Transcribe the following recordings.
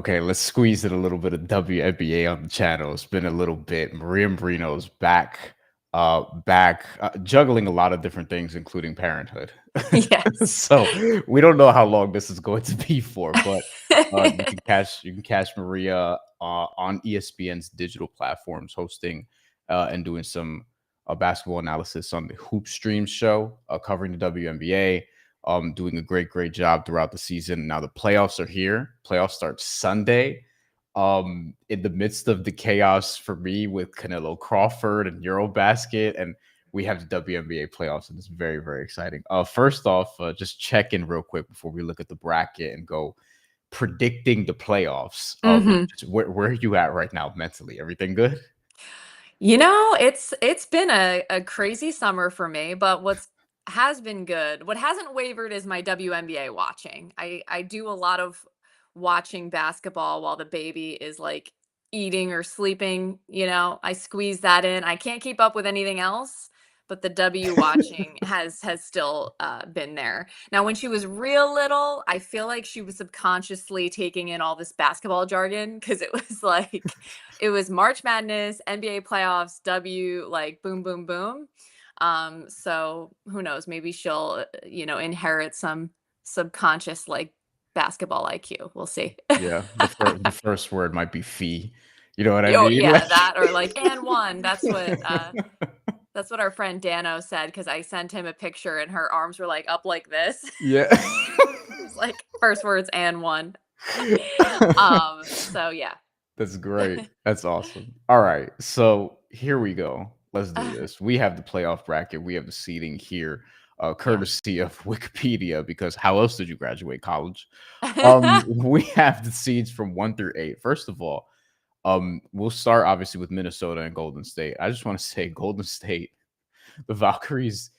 Okay, let's squeeze in a little bit of WNBA on the channel. It's been a little bit. Maria Marino's back juggling a lot of different things, including parenthood. Yes. So we don't know how long this is going to be for, but you can catch Maria on ESPN's digital platforms, hosting and doing some basketball analysis on the Hoop Stream show, covering the WNBA. Doing a great job throughout the season. Now the playoffs are here. Playoffs start Sunday. In the midst of the chaos for me with Canelo Crawford and Eurobasket, and we have the WNBA playoffs, and it's very exciting. First off, just check in real quick before we look at the bracket and go predicting the playoffs. hmm Just where are you at right now mentally? Everything good? it's been a crazy summer for me, but has been good. What hasn't wavered is my WNBA watching. I do a lot of watching basketball while the baby is like eating or sleeping, I squeeze that in. I can't keep up with anything else, but the W watching has still been there. Now, when she was real little, I feel like she was subconsciously taking in all this basketball jargon because it was like it was March Madness, NBA playoffs, W, like boom, boom, boom. So who knows? Maybe she'll, inherit some subconscious like basketball IQ. We'll see. Yeah, the first word might be fee. You know what I Oh mean? yeah, Like, that or like and one. That's what our friend Dano said because I sent him a picture and her arms were like up like this. yeah. It's like first words and one. So yeah. That's great. That's awesome. All right. So here we go. Let's do this. We have the playoff bracket. We have the seating here, Yeah. courtesy of Wikipedia, because how else did you graduate college? We have the seeds from 1 through 8. First of all, we'll start obviously with Minnesota and Golden State. I just want to say Golden State, the Valkyries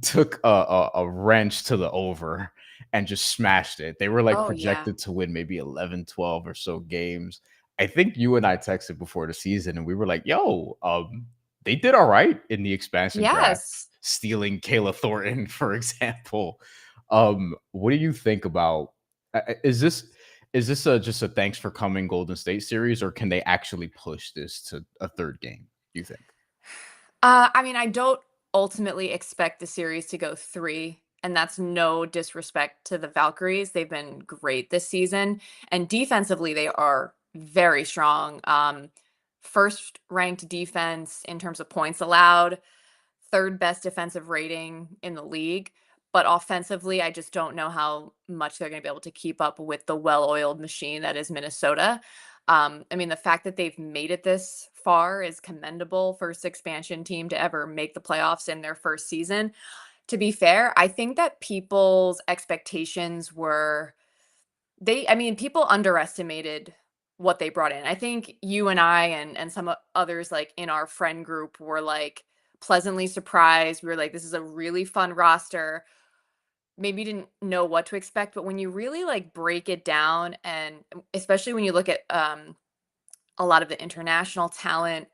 took a wrench to the over and just smashed it. They were like Oh yeah. projected to win maybe 11, 12 or so games. I think you and I texted before the season and we were like, yo, they did all right in the expansion draft, Yes. stealing Kayla Thornton, for example. What do you think about is this just a thanks for coming Golden State series, or can they actually push this to a third game, you think? I mean, I don't ultimately expect the series to go 3, and that's no disrespect to the Valkyries. They've been great this season, and defensively, they are very strong. First ranked defense in terms of points allowed, third best defensive rating in the league. But offensively, I just don't know how much they're going to be able to keep up with the well-oiled machine that is Minnesota. I mean, the fact that they've made it this far is commendable. First expansion team to ever make the playoffs in their first season. To be fair, I think that people's expectations were I mean, people underestimated what they brought in. I think you and I and some others like in our friend group were like pleasantly surprised. We were like, this is a really fun roster. Maybe didn't know what to expect, but when you really like break it down and especially when you look at a lot of the international talent,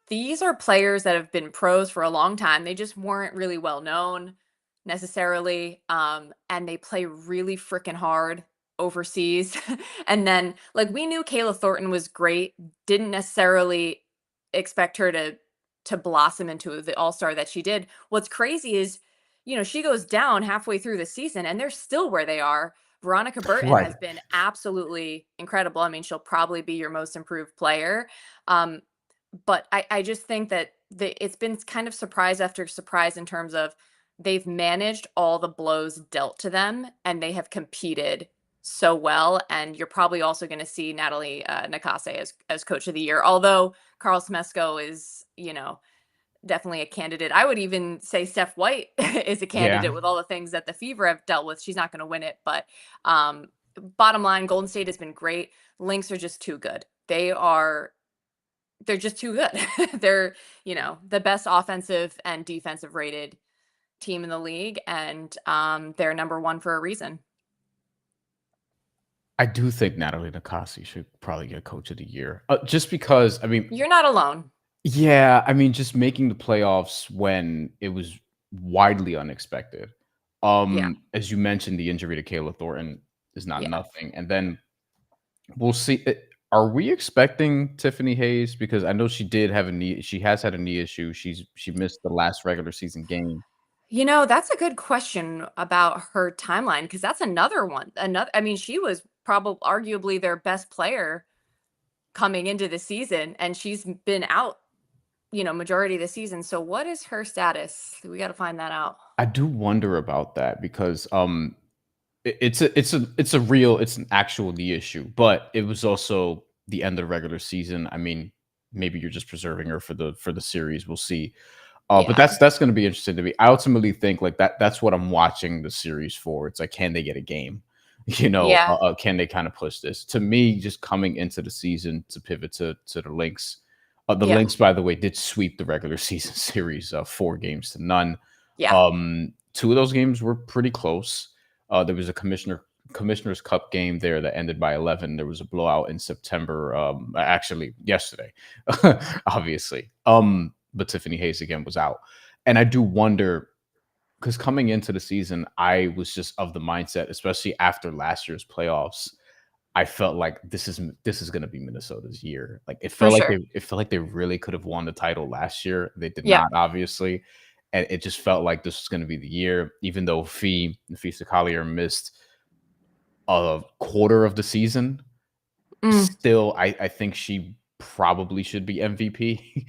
these are players that have been pros for a long time. They just weren't really well known necessarily. And they play really freaking hard overseas. And then like we knew Kayla Thornton was great, didn't necessarily expect her to blossom into the all-star that she did. What's crazy is, she goes down halfway through the season and they're still where they are. Veronica Burton Right. has been absolutely incredible. I mean, she'll probably be your most improved player. Um, but I just think that it's been kind of surprise after surprise in terms of they've managed all the blows dealt to them and they have competed so well. And you're probably also going to see Natalie Nakase as coach of the year, although Carl Smesko is, definitely a candidate. I would even say Steph White is a Yeah. candidate with all the things that the Fever have dealt with. She's not going to win it, but um, bottom line, Golden State has been great. Lynx are just too good. They're just too good. They're, the best offensive and defensive rated team in the league, and they're number one for a reason. I do think Natalie Nakasi should probably get coach of the year. Just because, I mean, You're not alone. yeah, I mean, just making the playoffs when it was widely unexpected. Yeah. As you mentioned, the injury to Kayla Thornton. is not Yeah. nothing. And then we'll see. Are we expecting Tiffany Hayes? Because I know she did have a knee. She has had a knee issue. She missed the last regular season game. That's a good question about her timeline because that's another one. I mean, she was probably arguably their best player coming into the season, and she's been out, majority of the season. So what is her status? We got to find that out. I do wonder about that because it's an actual knee issue, but it was also the end of the regular season. I mean, maybe you're just preserving her for the series. We'll see. But Yeah. that's going to be interesting to me. I ultimately think like that's what I'm watching the series for. It's like, can they get a game? Yeah. Can they kind of push this? To me, just coming into the season to pivot to the Lynx. The Yeah. Lynx, by the way, did sweep the regular season series 4 games to none. Yeah. Two of those games were pretty close. There was a Commissioner's Cup game there that ended by 11. There was a blowout in September, actually yesterday, obviously. But Tiffany Hayes again was out. And I do wonder because coming into the season, I was just of the mindset, especially after last year's playoffs, I felt like this is going to be Minnesota's year. Like For sure. it felt like they really could have won the title last year. They did Yeah. not, obviously, and it just felt like this was going to be the year. Even though Nafisa Collier missed a quarter of the season, Mm. still, I think she probably should be MVP.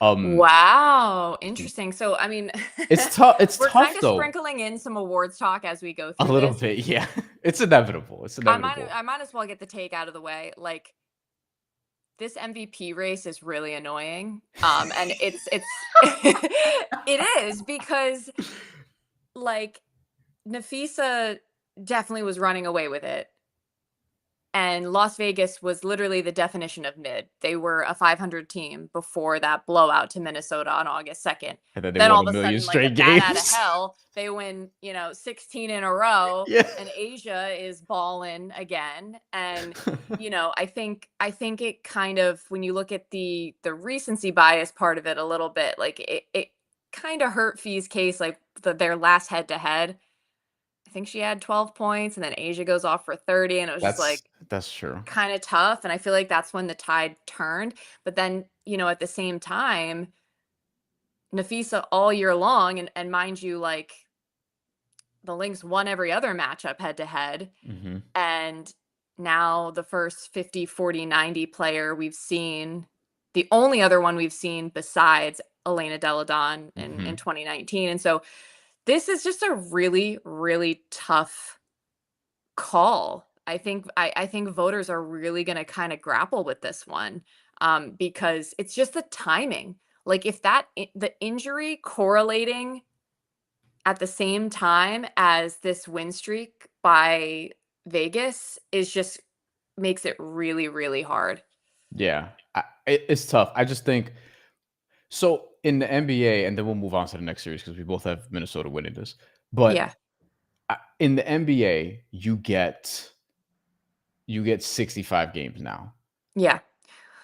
um, Wow. Interesting. So, I mean, it's tough. It's we're kind tough of though. sprinkling in some awards talk as we go A through little this. bit, yeah. It's inevitable. It's inevitable. I might as well get the take out of the way. Like, this MVP race is really annoying. And it's it is because like Nafisa definitely was running away with it. And Las Vegas was literally the definition of mid. They were a 500 team before that blowout to Minnesota on August 2nd. And then they Then won all a of a million sudden, like a straight bat out of games. hell, they win, 16 in a row, Yeah. and Asia is balling again. And I think it kind of, when you look at the recency bias part of it a little bit, like it kind of hurt Fee's case, like their last head to head. I think she had 12 points, and then Asia goes off for 30, and it was just That's like that's true. kind of tough. And I feel like that's when the tide turned. But then, at the same time, Nafisa all year long, and mind you, like the Lynx won every other matchup head to head. Mhm. And now the first 50, 40, 90 player we've seen, the only other one we've seen besides Elena Deladon in Mhm. 2019. And so this is just a really, really tough call. I think voters are really going to kind of grapple with this one, because it's just the timing. Like if the injury correlating at the same time as this win streak by Vegas is just makes it really, really hard. Yeah. It's tough. I just think so in the NBA, and then we'll move on to the next series because we both have Minnesota winning this. But Yeah. in the NBA, you get 65 games now. Yeah.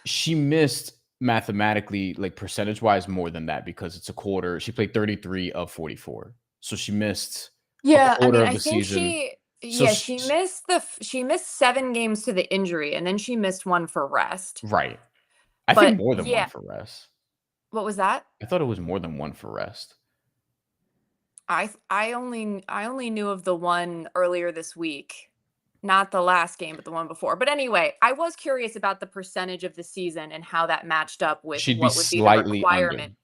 She missed mathematically, like percentage wise, more than that because it's a quarter. She played 33 of 44, so she missed a Yeah, I quarter mean, of I the think season. she So yeah, she missed 7 games to the injury, and then she missed 1 for rest. right, I think But more than one yeah, for rest. what was that? I thought it was more than one for rest. I only knew of the one earlier this week. Not the last game, but the one before. But anyway, I was curious about the percentage of the season and how that matched up with She'd be what would be the slightly under. requirement.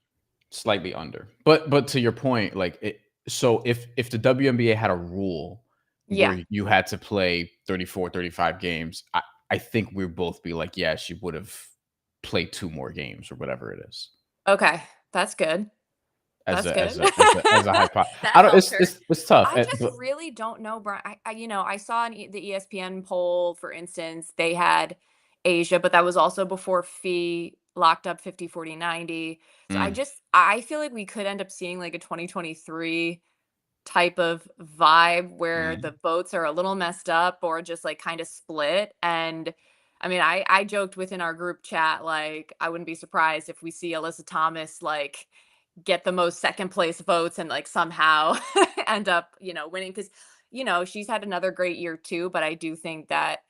Slightly under. But to your point, like so if the WNBA had a rule Yeah. where you had to play 34, 35 games, I think we'd both be like, yeah, she would have played 2 more games or whatever it is. Okay. That's good. As That's a good. as a as a as a hypo That I don't helped her. it's tough. I just But really don't know, Brian. I saw the ESPN poll, for instance, they had Asia, but that was also before Fee locked up 50, 40, 90. So mm, I feel like we could end up seeing like a 2023 type of vibe where the mm. votes are a little messed up or just like kind of split. And I mean, I joked within our group chat, like, I wouldn't be surprised if we see Alyssa Thomas like get the most second place votes and like somehow end up, winning. Because she's had another great year too, but I do think that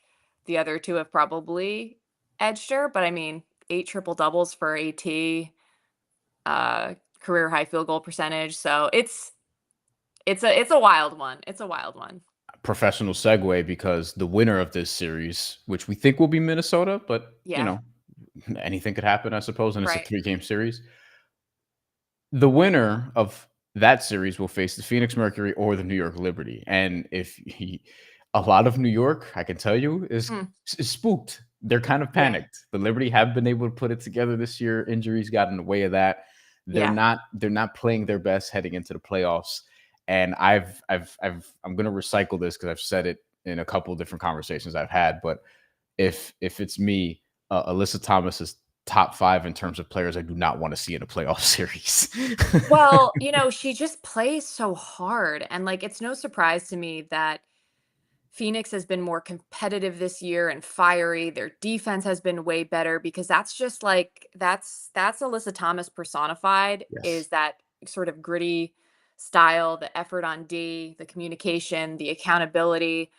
the other two have probably edged her. But I mean, 8 triple doubles for AT, career high field goal percentage. So it's a wild one. It's a wild one. Professional segue, because the winner of this series, which we think will be Minnesota, but Yeah. anything could happen, I suppose, and it's a Right. 3-game series. The winner of that series will face the Phoenix Mercury or the New York Liberty. And a lot of New York, I can tell you, Mm, is spooked. They're kind of yeah. panicked. The Liberty have been able to put it together this year. Injuries got in the way of that. They're Yeah. not they're not playing their best heading into the playoffs. And I'm gonna recycle this because I've said it in a couple of different conversations I've had. But if it's me, Alyssa Thomas is top 5 in terms of players I do not want to see in a playoff series. Well, she just plays so hard. And like, it's no surprise to me that Phoenix has been more competitive this year and fiery. Their defense has been way better because that's just like that's Alyssa Thomas personified, Yes. is that sort of gritty style, the effort on D, the communication, the accountability.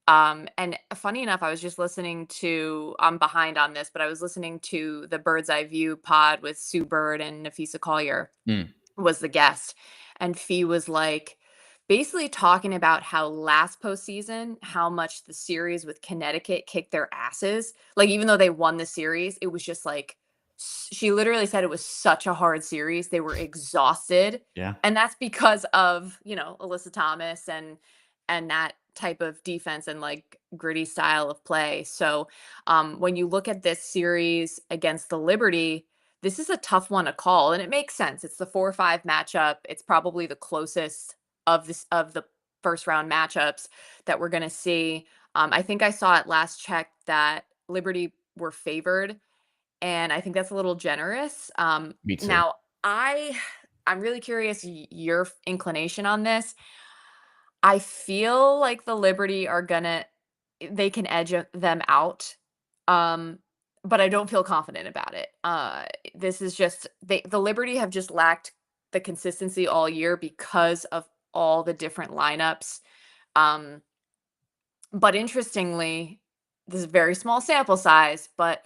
And funny enough, I was just listening to I'm behind on this, but I was listening to the Bird's Eye View pod with Sue Bird and Nafisa Collier Mm, was the guest. And Fee was like basically talking about how last postseason, how much the series with Connecticut kicked their asses. Like, even though they won the series, it was just like, she literally said it was such a hard series. They were exhausted. yeah. And that's because of, Alyssa Thomas and that type of defense and like gritty style of play. So when you look at this series against the Liberty, this is a tough one to call, and it makes sense. It's the 4-5 matchup. It's probably the closest of the first round matchups that we're going to see. I think I saw at last check that Liberty were favored, and I think that's a little generous. Me too. Now, I'm really curious your inclination on this. I feel like the Liberty are gonna they can edge them out. Um, but I don't feel confident about it. This is just the Liberty have just lacked the consistency all year because of all the different lineups. Um, but interestingly, this is a very small sample size, but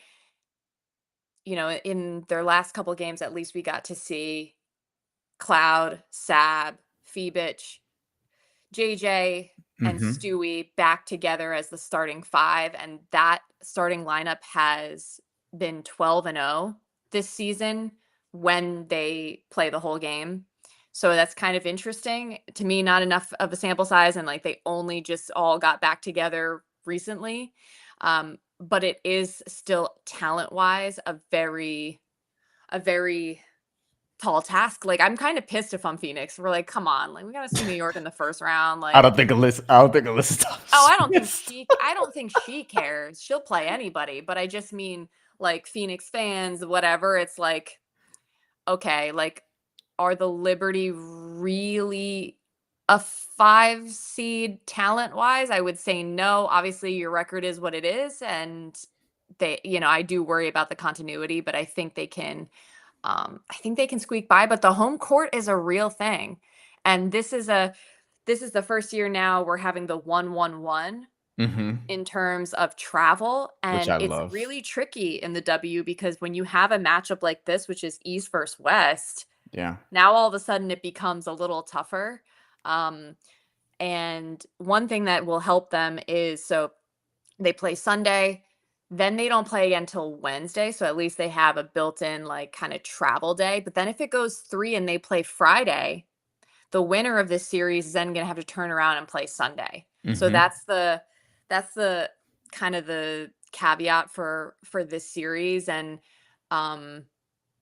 in their last couple games, at least we got to see Cloud, Sab, Phoebich, JJ and Mhm. Stewie back together as the starting 5, and that starting lineup has been 12-0 this season when they play the whole game. So that's kind of interesting. To me, not enough of a sample size, and like they only just all got back together recently. But it is still talent-wise a very tall task. Like, I'm kind of pissed if I'm Phoenix. We're like, come on, like we gotta see New York in the first round. Like, I don't think Alyssa oh, Thomas is. I don't think she cares. She'll play anybody, but I just mean like Phoenix fans, whatever. It's like, okay, like, are the Liberty really a 5 seed talent wise? I would say no. Obviously, your record is what it is, and I do worry about the continuity, but I think they can squeak by, but the home court is a real thing. And this is the first year now we're having the 1-1-1 Mhm. in terms of travel, Which and I it's love. really tricky in the W because when you have a matchup like this, which is East versus West, Yeah. now all of a sudden it becomes a little tougher. Um, and one thing that will help them is so they play Sunday, then they don't play again till Wednesday, so at least they have a built-in, like, kinda travel day, but then if it goes 3 and they play Friday, the winner of this series is then gonna have to turn around and play Sunday. So Mhm. that's the kind of the caveat for this series, and, um,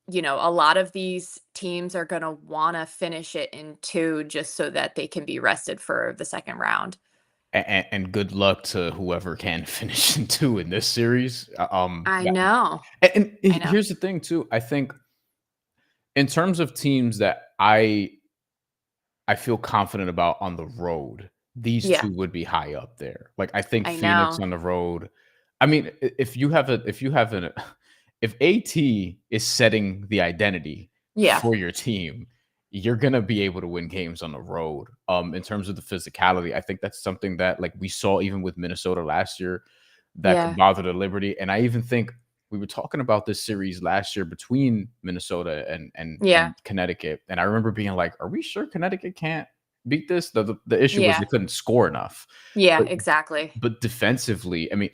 a lot of these teams are gonna wanna finish it in 2 just so that they can be rested for the second round. And good luck to whoever can finish in 2 in this series. I Yeah, know. I know. here's the thing too. I think in terms of teams that I feel confident about on the road, these Yeah, 2 would be high up there. Like, I think I Phoenix know. on the road. I mean, if you have an if AT is setting the identity Yeah. for your team, you're gonna be able to win games on the road. In terms of the physicality, I think that's something that like we saw even with Minnesota last year that could Yeah. bother the Liberty. And I even think we were talking about this series last year between Minnesota Yeah. and Connecticut. And I remember being like, are we sure Connecticut can't beat this? The issue was they Yeah. couldn't score enough. Yeah, But exactly. but defensively, I mean,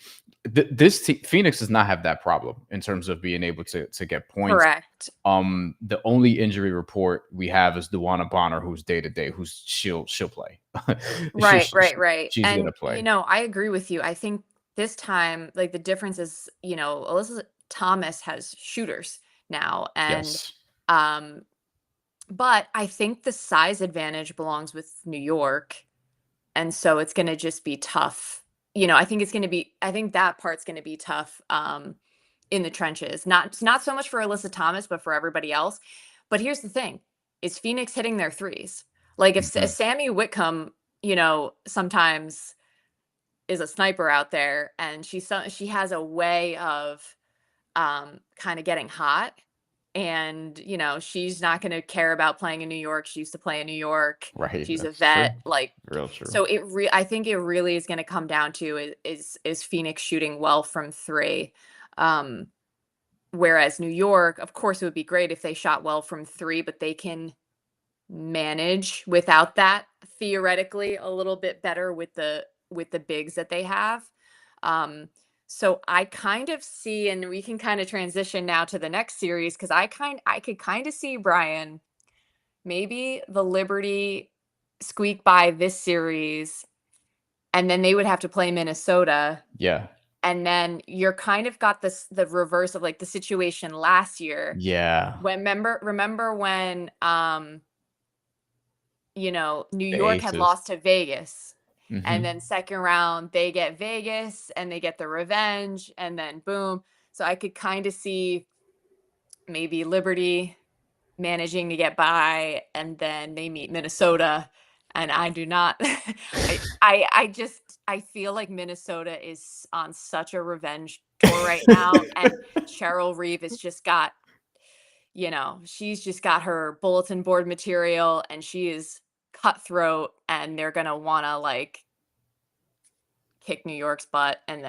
Phoenix does not have that problem in terms of being able to get points. Correct. The only injury report we have is Dewana Bonner, who's day to day, who's she'll play. she, Right, she- right, right. she's And, gonna play. I agree with you. I think this time, like, the difference is, Alyssa Thomas has shooters now. And, Yes. um, but I think the size advantage belongs with New York. And so it's going to just be tough. I think that part's going to be tough in the trenches. Not so much for Alyssa Thomas, but for everybody else. But here's the thing: is Phoenix hitting their threes? Like if Mhm. Sammy Whitcomb, sometimes is a sniper out there, and she has a way of kind of getting hot. And she's not going to care about playing in New York. She used to play in New York. Right. She's a That's true. vet. Like, Real true. so I think it really is going to come down to is Phoenix shooting well from three. um Whereas New York, of course, it would be great if they shot well from three, but they can manage without that theoretically a little bit better with the bigs that they have. Um, so I kind of see, and we can kind of transition now to the next series, because I could kind of see, Brian, maybe the Liberty squeak by this series, and then they would have to play Minnesota. Yeah. And then you're kind of got the reverse of like the situation last year. Yeah. When remember when New The York had aces. lost to Vegas. And Hmm. then second round, they get Vegas and they get the revenge, and then boom. So I could kind of see maybe Liberty managing to get by, and then they meet Minnesota. And I do not I feel like Minnesota is on such a revenge tour right now. And Cheryl Reeve has just got, she's just got her bulletin board material, and she is cutthroat, and they're gonna wanna like kick New York's butt, and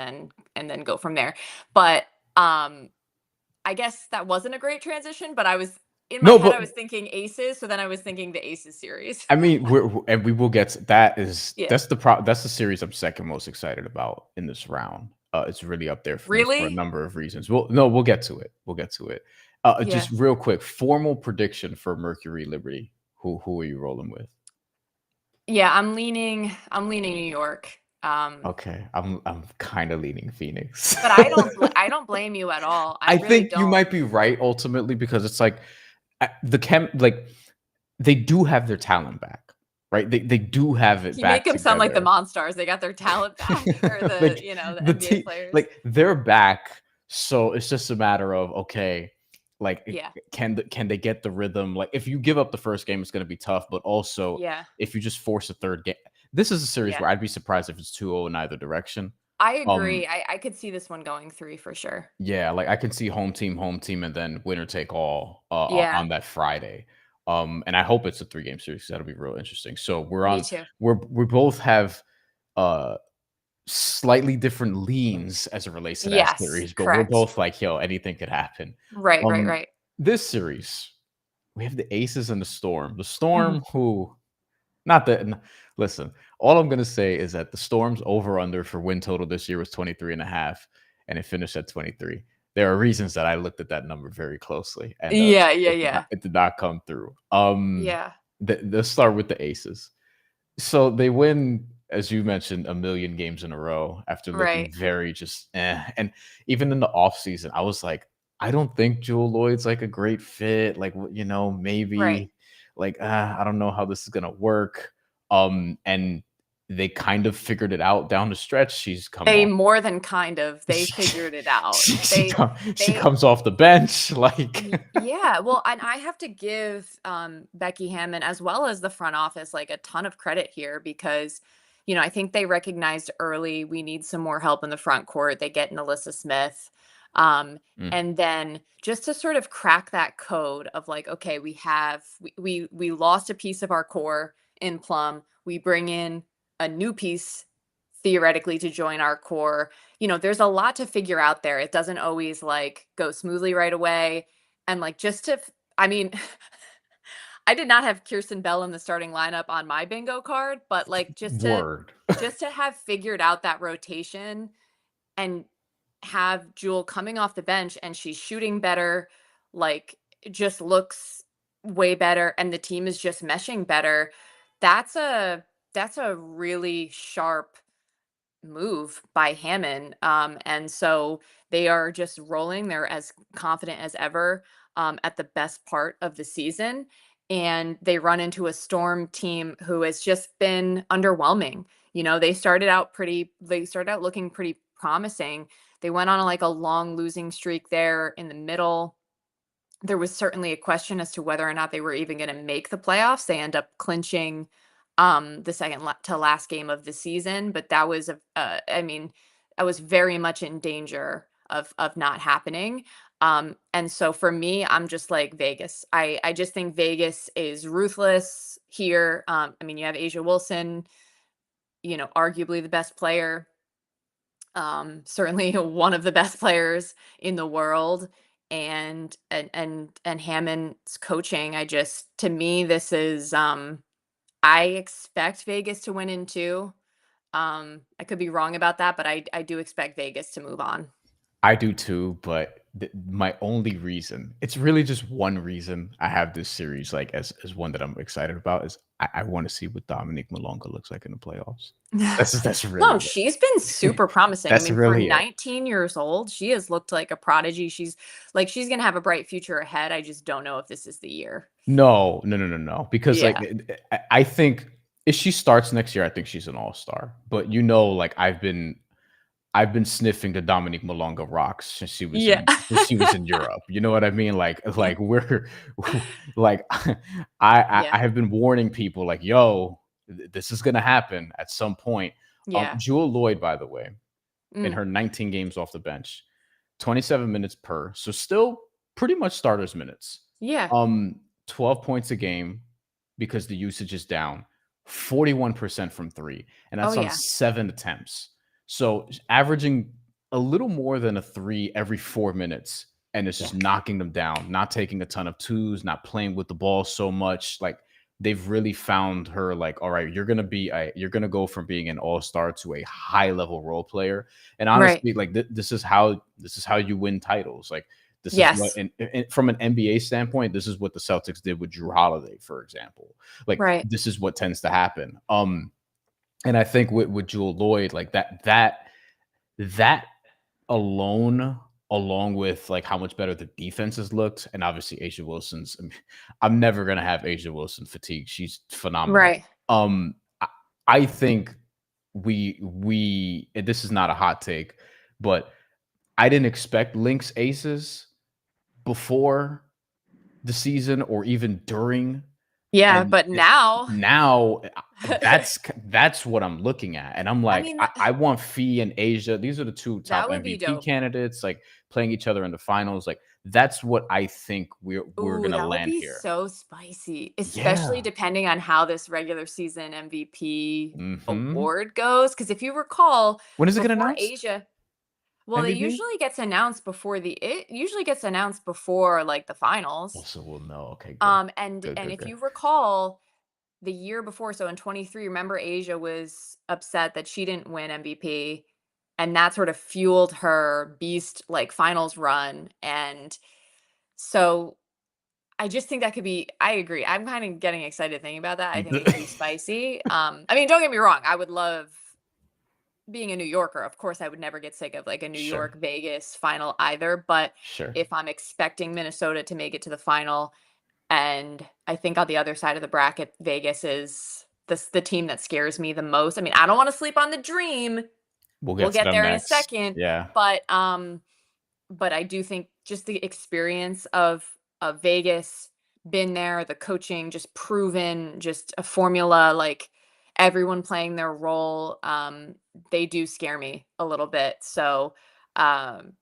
then go from there. But I guess that wasn't a great transition, but I was in my No, head but I was thinking Aces, so then I was thinking the Aces series. I mean, and we will get to, that is Yeah. that's the series I'm second most excited about in this round. It's really up there for me for a Really? number of reasons. Well, no, we'll get to it. We'll get to it. Yeah. Just real quick, formal prediction for Mercury Liberty. Who are you rolling with? Yeah, I'm leaning New York. Okay, I'm kind of leaning Phoenix. But I don't blame you at all. I I really think you don't. might be right ultimately because it's like like they do have their talent back, right? They do have it You make back them sound like the together. Monstars. They got their talent back, or Like the the NBA team, players. like they're back, so it's just a matter of okay, like Yeah. can they get the rhythm? Like if you give up the first game, it's going to be tough, but also Yeah. if you just force a third game, this is a series Yeah. where I'd be surprised if it's 2-0 in either direction. I Um, agree. I could see this one going three for sure. yeah, like I can see home team, and then winner take all Yeah, on that Friday. And I hope it's a 3 game series 'cause that'll be real interesting. So me too. we both have uh slightly different leans as it relates to that Yes, series, but we're correct. both like, yo, anything could happen. Right, right, Um, right. this series, we have the Aces and the Storm. The Mhm. Storm, who not that listen, all I'm gonna say is that the Storm's over under for win total this year was 23 and a half, and it finished at 23. There are reasons that I looked at that number very closely, and Yeah, yeah, yeah. it did not come through. Yeah, Let's start with the Aces. So they win, as you mentioned, a million games in a row after looking right, very just and even in the offseason, I was like, I don't think Jewel Lloyd's like a great fit. Like, right. maybe like I don't know how this is gonna work. And they kind of figured it out down the stretch. She's come They off. more than kind of, they figured it out. She They comes off the bench like yeah, well, and I have to give Becky Hammond as well as the front office like a ton of credit here, because I think they recognized early we need some more help in the front court. They get an Alyssa Smith. Um, Mm. and then just to sort of crack that code of like, okay, we lost a piece of our core in Plum. We bring in a new piece theoretically to join our core. There's a lot to figure out there. It doesn't always like go smoothly right away. And like I mean, I did not have Kirsten Bell in the starting lineup on my bingo card, but like Word. just to have figured out that rotation and have Jewel coming off the bench and she's shooting better, like it just looks way better and the team is just meshing better. That's a really sharp move by Hammond. And so they are just rolling. They're as confident as ever at the best part of the season. And they run into a Storm team who has just been underwhelming. They started out looking pretty promising. They went on like a long losing streak there in the middle. There was certainly a question as to whether or not they were even going to make the playoffs. They end up clinching the to last game of the season, but that was I mean, I was very much in danger of not happening. And so for me, I'm just like Vegas. I just think Vegas is ruthless here. I mean, you have Asia Wilson, arguably the best player, certainly one of the best players in the world, and Hammond's coaching. To me, this is I expect Vegas to win in two. I could be wrong about that, but I do expect Vegas to move on. I do too, but my only reason, it's really just one reason I have this series like as one that I'm excited about is I want to see what Dominique Malonga looks like in the playoffs. That's No, really she's been it. super promising. I That's mean, for really it. 19 years old, she has looked like a prodigy. She's going to have a bright future ahead. I just don't know if this is the year. No, no, no, no, no. Because like Yeah. I think if she starts next year, I think she's an all-star. But like I've been sniffing the Dominique Malonga rocks Yeah. since she was in Europe. You know what I mean? Yeah. Like we're like I Yeah. have been warning people like, yo, this is gonna happen at some point. Yeah. Jewel Lloyd, by the way, in Mm. her 19 games off the bench, 27 minutes per, so still pretty much starters minutes. Yeah. Um, 12 points a game because the usage is down, 41% from three, and Oh, that's on yeah. 7 attempts. So averaging a little more than a three every 4 minutes, and it's just Yeah. knocking them down, not taking a ton of twos, not playing with the ball so much. Like they've really found her like, all right, you're gonna go from being an all-star to a high level role player. And Right. honestly, like this is how you win titles. Like this is what, Yes. and from an NBA standpoint, this is what the Celtics did with Drew Holiday, for example. Like Right. this is what tends to happen. And I think with Jewel Lloyd, like that alone, along with like how much better the defense has looked, and obviously Asia Wilson's. I mean, I'm never gonna have Asia Wilson fatigue. She's phenomenal. Right. I, I think we and this is not a hot take, but I didn't expect Lynx aces before the season or even during. Yeah, And but now now that's what I'm looking at, and I'm I like, mean, I want Fee and Asia. These are the two top that would be MVP dope. candidates, like playing each other in the finals. Like that's what I think we're Ooh, gonna that would land be here. so spicy, especially Yeah. depending on how this regular season MVP Hmm. award goes. Because if you recall, When does it get before announced? Asia, well, MVP? it usually gets announced before like the finals. Also, we'll know. Okay, good, And if good. you recall, the year before, so in 23, remember Asia was upset that she didn't win MVP, and that sort of fueled her beast like finals run. And so I just think that could be I agree. I'm kind of getting excited thinking about that. I think it could be spicy. I mean, don't get me wrong. I would love being a New Yorker. Of course, I would never get sick of like a New Sure, York Vegas final either. But sure. if I'm expecting Minnesota to make it to the final, and I think on the other side of the bracket, Vegas is the team that scares me the most. I mean, I don't want to sleep on the dream. We'll We'll get to get them there in a next. second, Yeah. but I do think just the experience of Vegas, been there, the coaching, just proven, just a formula, like everyone playing their role. They do scare me a little bit. So um,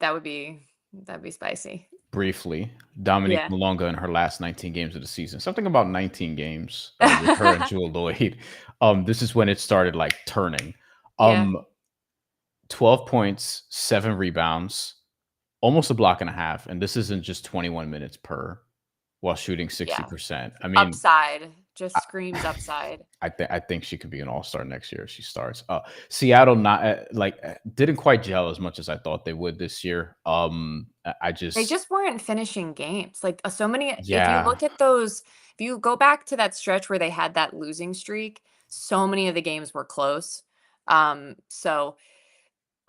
That'd be spicy. Briefly, Dominique Yeah. Malonga in her last 19 games of the season. Something about 19 games with her and Jewel Lloyd. This is when it started like turning. Yeah. 12 points, 7 rebounds, almost a block and a half, and this isn't just 21 minutes per while shooting Yeah. 60%. I mean, Upside. Just I, screams upside. I think she could be an all-star next year if she starts. Seattle not didn't quite gel as much as I thought they would this year. I They just just weren't finishing games. Like, so many if you yeah, look at those if you go back to that stretch where they had that losing streak, so many of the games were close. So,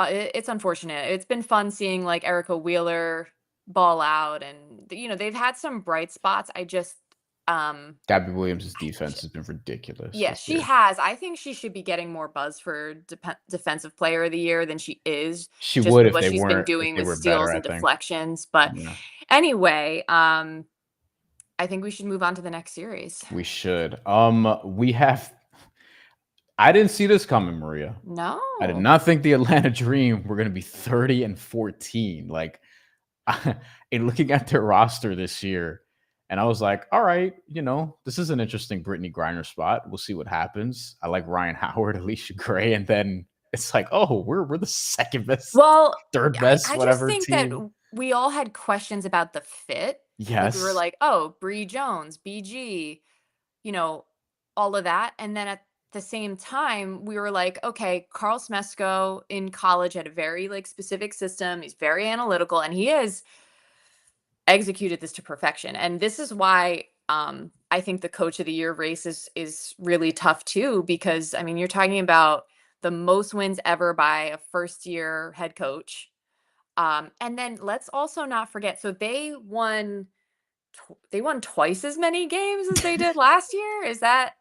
it's unfortunate. It's been fun seeing, like, Erica Wheeler ball out and, they've had some bright spots. I just, um, Gabby Williams' I defense has been ridiculous yeah, this she year. has. I think she should be getting more buzz for defensive player of the year than she is, She just would with what she's been if doing they with were better, steals I and think. deflections. But Yeah, anyway, I think we should move on to the next series. we should. We have. I didn't see this coming, Maria. I did No. not think the Atlanta Dream were going to be 30-14. Like, in looking at their roster this year, and I was like, all right, this is an interesting Brittany Griner spot. We'll see what happens. I like Ryan Howard, Alicia Gray, and then it's like, oh, we're the second best, Well, third I best, I just whatever think that team. we all had questions about the fit. Like, we were Yes, like, "Oh, Bree Jones, BG," you know, all of that, and then at the same time, we were like, "Okay, Carl Smesko in college had a very, like, specific system. He's very analytical, and he has executed this to perfection." And this is why, I think the coach of the year race is really tough too, because, I mean, you're talking about the most wins ever by a first-year head coach. And then let's also not forget, so they won twice as many games as they did last year. Is that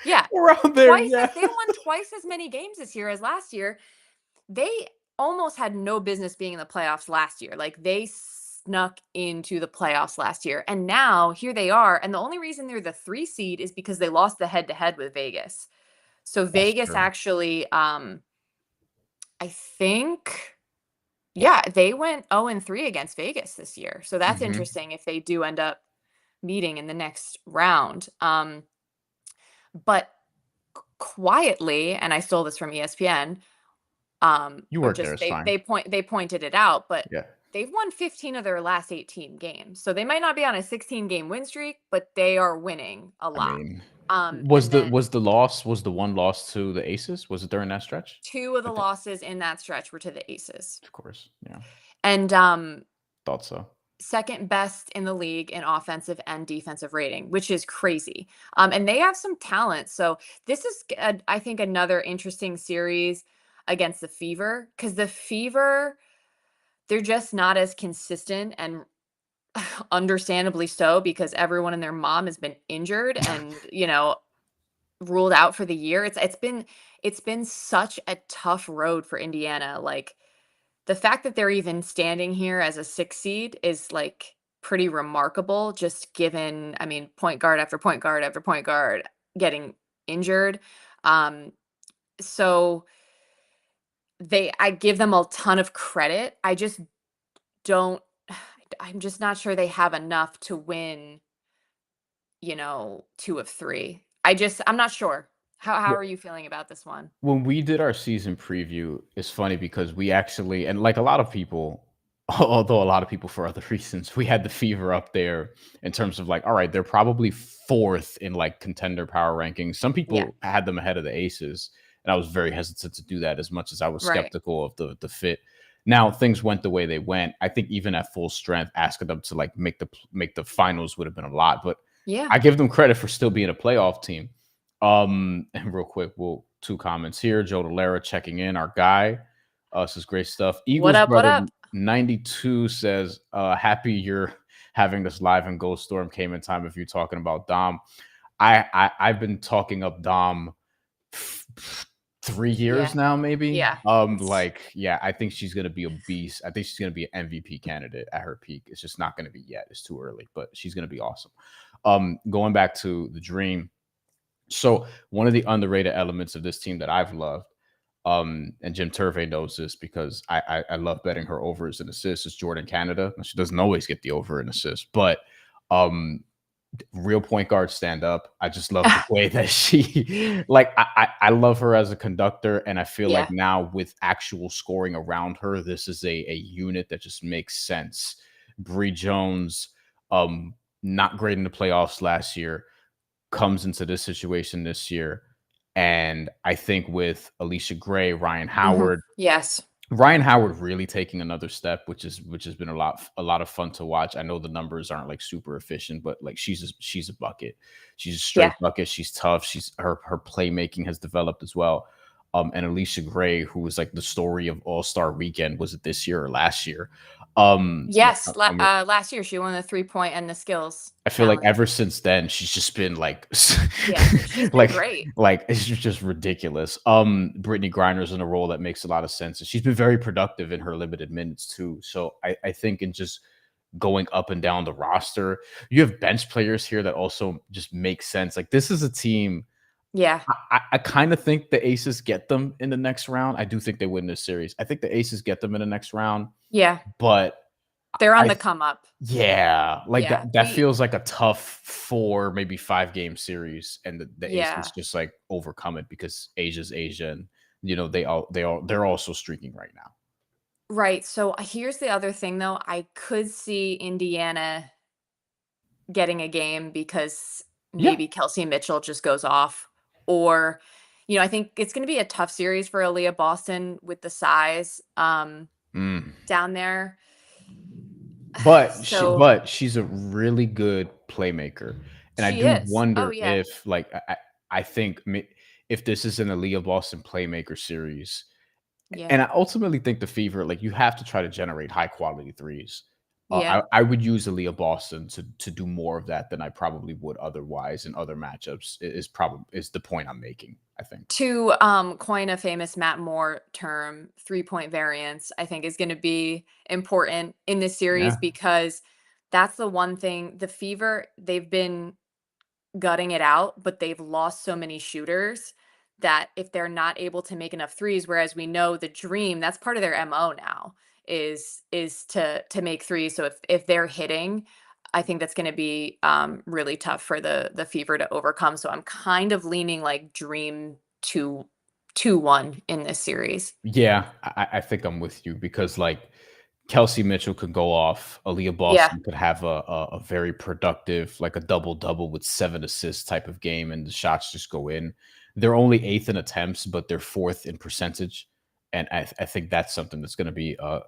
yeah, around there, twice as yeah. they won twice as many games this year as last year. They almost had no business being in the playoffs last year. Like, they snuck into the playoffs last year. And now here they are. And the only reason they're the 3 seed is because they lost the head to head with Vegas. So That's Vegas true. actually, I think, yeah, they went 0-3 against Vegas this year. So that's Mhm. interesting if they do end up meeting in the next round. But quietly, and I stole this from ESPN, You or work there, just it's fine. they pointed it out, but Yeah. they've won 15 of their last 18 games. So they might not be on a 16-game win streak, but they are winning a I lot. mean, And then was the one loss to the Aces? Was it during that stretch? 2 of I the think, losses in that stretch were to the Aces. of course. Yeah. And Thought so. second best in the league in offensive and defensive rating, which is crazy. And they have some talent. So this is, I think, another interesting series against the Fever, because the Fever, they're just not as consistent, and understandably so, because everyone and their mom has been injured and, ruled out for the year. It's been such a tough road for Indiana. Like, the fact that they're even standing here as a 6 seed is, like, pretty remarkable, just given, I mean, point guard after point guard after point guard getting injured. Um, so I give them a ton of credit. I just don't I'm just not sure they have enough to win, 2 of 3. I'm not sure. How are you feeling about this one? When we did our season preview, it's funny because we actually, and like a lot of people, although a lot of people for other reasons, we had the Fever up there in terms of like, all right, they're probably fourth in like contender power rankings. Some Yeah, people had them ahead of the Aces, and I was very hesitant to do that as much as I was right. skeptical of the fit. Now things went the way they went. I think even at full strength, asking them to like make the finals would have been a lot, but Yeah. I give them credit for still being a playoff team. And real quick, we'll two comments here. Joe Delera checking in, our guy. This is great stuff. What Eagles up? What brother up? 92 says, happy you're having this live and Ghost Storm came in time if you're talking about Dom. I've been talking up Dom 3 years Yeah. now, maybe. Yeah. It's Like, yeah, I think she's gonna be a beast. I think she's gonna be an MVP candidate at her peak. It's just not gonna be yet. It's too early, but she's gonna be awesome. Going back to the Dream. So one of the underrated elements of this team that I've loved, And Jim Turvey knows this because I love betting her overs and assists. It's Jordan Canada. She doesn't always get the over and assist, but um, real point guard stand up. I just love the way that she like I love her as a conductor, and I feel like Yeah. now with actual scoring around her, this is a unit that just makes sense. Bree Jones, um, not great in the playoffs last year, comes into this situation this year. And I think with Alicia Gray, Yes. Ryan Howard really taking another step, which has been a lot of fun to watch. I know the numbers aren't like super efficient, but like she's a bucket. She's a straight Yeah. bucket. She's tough. She's her playmaking has developed as well. And Alicia Gray, who was like the story of All Star Weekend, was it this year or last year? Yes. Last year she won the 3-point and the skills I feel like challenge. ever since then, she's just been like, Yeah. She's been like, great. it's just ridiculous. Brittany Griner's in a role that makes a lot of sense. And she's been very productive in her limited minutes too. So I think in just going up and down the roster, you have bench players here that also just make sense. Like this is a team. Yeah. I kind of think the Aces get them in the next round. I do think they win this series. I think the Aces get them in the next round, Yeah. but They're on I the come up. yeah, like Yeah. that feels like a tough 4, maybe 5 game series, and the Aces Yeah. just like overcome it because Asia's Asia, and they're also streaking right now. Right. So here's the other thing though. I could see Indiana getting a game because Yeah. maybe Kelsey Mitchell just goes off. Or, I think it's going to be a tough series for Aaliyah Boston with the size Mm. down there. So But she's a really good playmaker, and I she do is. Oh, wonder yeah. if like I think if this is an Aaliyah Boston playmaker series, Yeah. and I ultimately think the Fever, like, you have to try to generate high quality threes. Yeah. I would use Aaliyah Boston to do more of that than I probably would otherwise in other matchups. Is the point I'm making. I think. To coin a famous Matt Moore term, 3-point variance, I think is going to be important in this series Yeah. because that's the one thing the Fever, they've been gutting it out, but they've lost so many shooters that if they're not able to make enough threes, whereas we know the Dream, that's part of their MO now is to make threes. So if they're hitting, I think that's going to be really tough for the Fever to overcome. So I'm kind of leaning like Dream 2-1 in this series. Yeah, I think I'm with you because like Kelsey Mitchell could go off. Aaliyah Yeah. Boston could have a very productive, like a double double with 7 assists type of game, and the shots just go in. They're only eighth in attempts, but they're fourth in percentage, and I think that's something that's going to be Can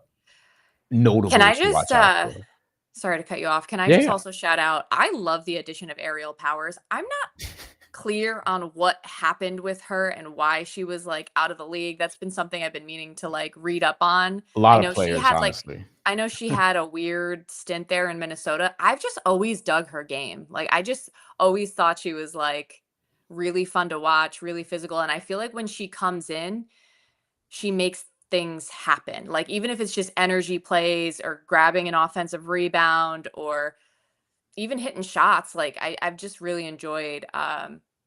notable I to just watch out for. sorry to cut you off. Can I Yeah, just yeah. also shout out I love the addition of Aerial Powers. I'm not clear on what happened with her and why she was like out of the league. That's been something I've been meaning to like read up on. A I lot of know she players, had like honestly. I know she had a weird stint there in Minnesota. I've just always dug her game. Like I just always thought she was like really fun to watch, really physical, and I feel like when she comes in, she makes things happen. Like even if it's just energy plays or grabbing an offensive rebound or even hitting shots, like I've just really enjoyed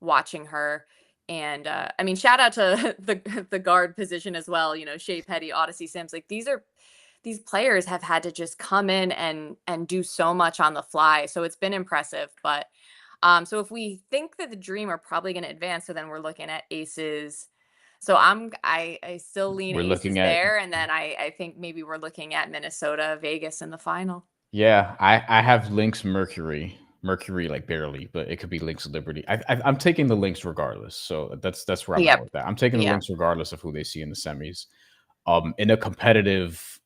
watching her. And I mean, shout out to the guard position as well. Shea Petty, Odyssey Sims. Like these players have had to just come in and do so much on the fly. So it's been impressive. But so if we think that the Dream are probably going to advance, so then we're looking at Aces. So I still lean We're Aces looking at there, and then I think maybe we're looking at Minnesota, Vegas in the final. yeah. I have Lynx Mercury like barely, but it could be Lynx Liberty. I'm taking the Lynx regardless, so that's where I'm at Yep. with that. I'm taking the Yeah. Lynx regardless of who they see in the semis. In a competitive,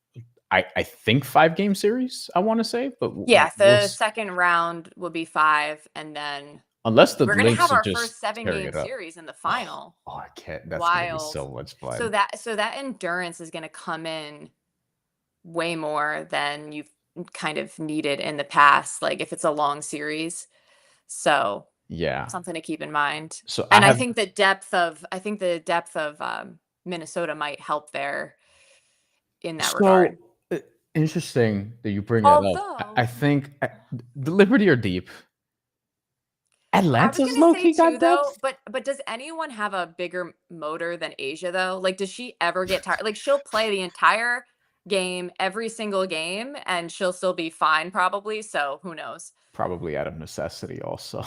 I think 5 game series. I want to say, but Yeah, the second round will be 5, and then unless the we're gonna Lynx have are our first just tearing 7-game it up. series in the Oh, final. I can't. That's gonna be Wild. so much So fun. that endurance is gonna come in way more than you've kind of needed in the past, like, if it's a long series. So, Yeah. something to keep in mind. So I And have I think the depth of, Minnesota might help there in that regard. so interesting that you bring that up. I Although think the Liberty are deep. I was Atlanta's gonna low say key too got though, depth. but does anyone have a bigger motor than Asia though? Like, does she ever get tired? Like, she'll play the entire game, every single game, and she'll still be fine probably. So who knows? Probably out of necessity also.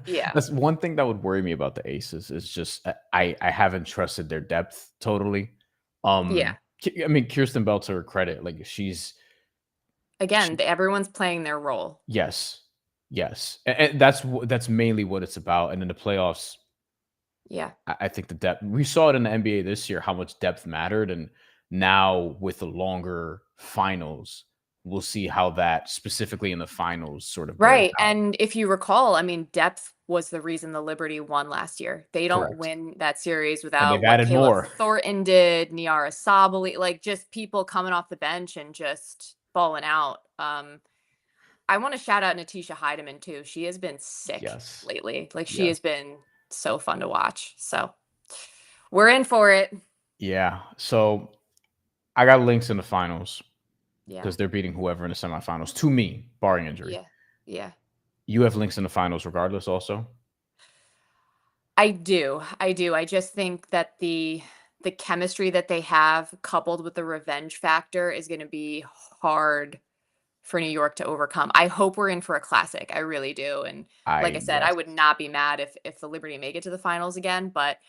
Yeah. That's one thing that would worry me about the Aces is just I haven't trusted their depth totally. Yeah. I mean, Kirsten Bell, to her credit, like Again, she everyone's playing their role. yes. Yes. And that's mainly what it's about. And in the playoffs, Yeah. I think the depth we saw it in the NBA this year, how much depth mattered. And now with the longer finals, we'll see how that specifically in the finals sort of bears Right. out. And if you recall, I mean, depth was the reason the Liberty won last year. They don't Correct. win that series And they've without what added Kayla more. Thornton did, Niara Sabali, like just people coming off the bench and just balling out. I want to shout out Natisha Heidemann too. She has been sick Yes. lately. Like she Yes. has been so fun to watch. So we're in for it. Yeah. So I got Lynx in the finals Yeah. because they're beating whoever in the semifinals to me, barring injury. Yeah. Yeah. You have Lynx in the finals regardless also? I do. I do. I just think that the chemistry that they have coupled with the revenge factor is going to be hard for New York to overcome. I hope we're in for a classic. I really do. And like I said, I Yes. would not be mad if the Liberty make it to the finals again, but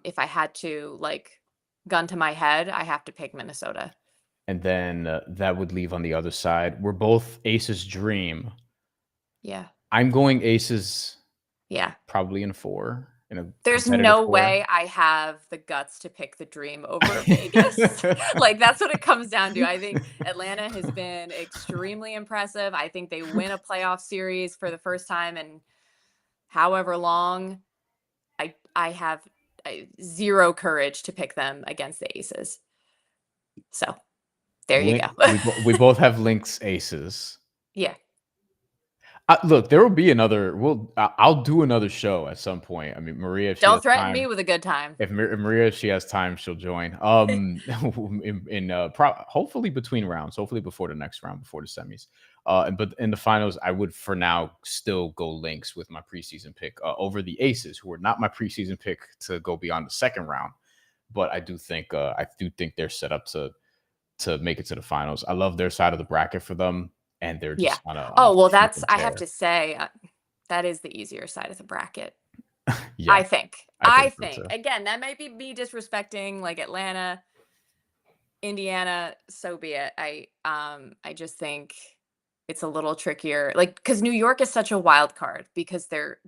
if I had to like gun to my head, I have to pick Minnesota. And then that would leave on the other side. We're both Aces dream. Yeah. I'm going Aces Yeah. probably in 4 in a There's competitive no 4. way I have the guts to pick the dream over Vegas. Like, that's what it comes down to. I think Atlanta has been extremely impressive. I think they win a playoff series for the first time in however long. I have zero courage to pick them against the Aces. So, there you go. We both have Lynx Aces. Yeah. Look, there will be another. I'll do another show at some point. I mean, Maria, if she Don't has threaten me time, with a good time. if Maria, if she has time, she'll join. Hopefully between rounds, hopefully before the next round, before the semis. But in the finals, I would for now still go Lynx with my preseason pick over the Aces, who are not my preseason pick to go beyond the second round. But I do think they're set up to make it to the finals. I love their side of the bracket for them, and they're Yeah. just on a Oh, well, that's freaking I have tear. to say, that is the easier side of the bracket. Yeah, I think. I I think so think. too. Again, that might be me disrespecting like Atlanta, Indiana, so be it. I just think it's a little trickier. Like cuz New York is such a wild card because their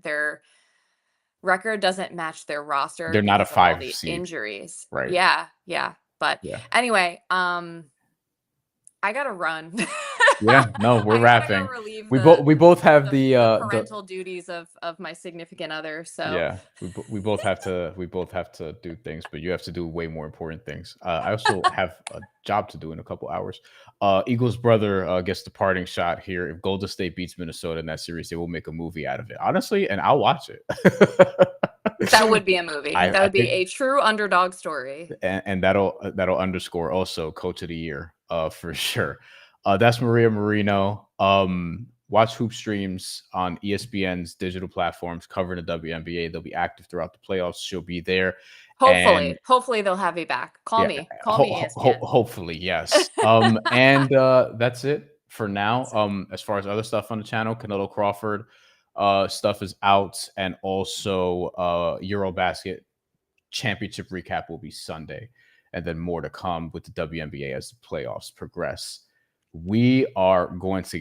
record doesn't match their roster They're not a because of all 5 the seed, injuries. right? Yeah, yeah. But Yeah. anyway, I got to run. Yeah, no, we're I gotta go wrapping. relieve We both have the the parental duties of my significant other. So yeah, we both have to do things, but you have to do way more important things. I also have a job to do in a couple hours. Eagles brother gets the parting shot here. If Golden State beats Minnesota in that series, they will make a movie out of it. Honestly, and I'll watch it. that would be a movie. That I would be think a true underdog story. and that'll underscore also coach of the year for sure. That's Maria Marino. Watch hoop streams on ESPN's digital platforms covering the WNBA. They'll be active throughout the playoffs. She'll be there. And Hopefully they'll have me back. Call yeah, me. Call me, ESPN. hopefully, yes. And that's it for now. As far as other stuff on the channel, Canelo Crawford stuff is out, and also Eurobasket championship recap will be Sunday, and then more to come with the WNBA as the playoffs progress. We are going to